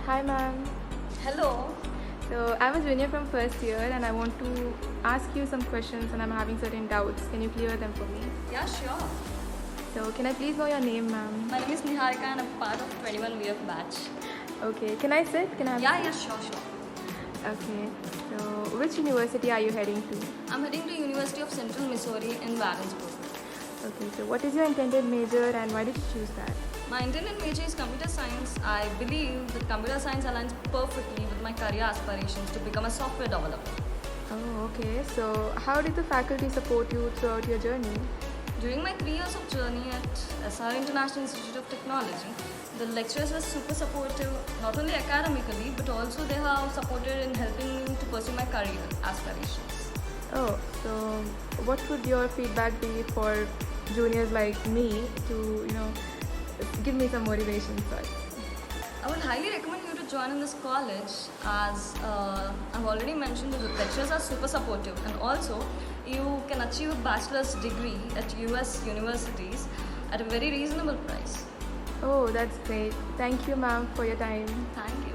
Hi ma'am. Hello. So I'm a junior from first year and I want to ask you some questions and I'm having certain doubts. Can you clear them for me? Yeah, sure. So can I please know your name ma'am? My name is Niharika and I'm part of 21 VF batch. Okay. Can I sit? Can I have Yeah, a seat? sure. Okay. So which university are you heading to? I'm heading to University of Central Missouri in Warrensburg. Okay. So what is your intended major and why did you choose that? My intended major is computer science. I believe that computer science aligns perfectly with my career aspirations to become a software developer. Oh, okay. So how did the faculty support you throughout your journey? During my 3 years of journey at SRIIT International Institute of Technology, the lecturers were super supportive, not only academically, but also they have supported in helping me to pursue my career aspirations. Oh, so what would your feedback be for juniors like me to, give me some motivation first? I would highly recommend you to join in this college as I've already mentioned the lecturers are super supportive and also you can achieve a bachelor's degree at US universities at a very reasonable price. Oh, that's great. Thank you, ma'am, for your time. Thank you.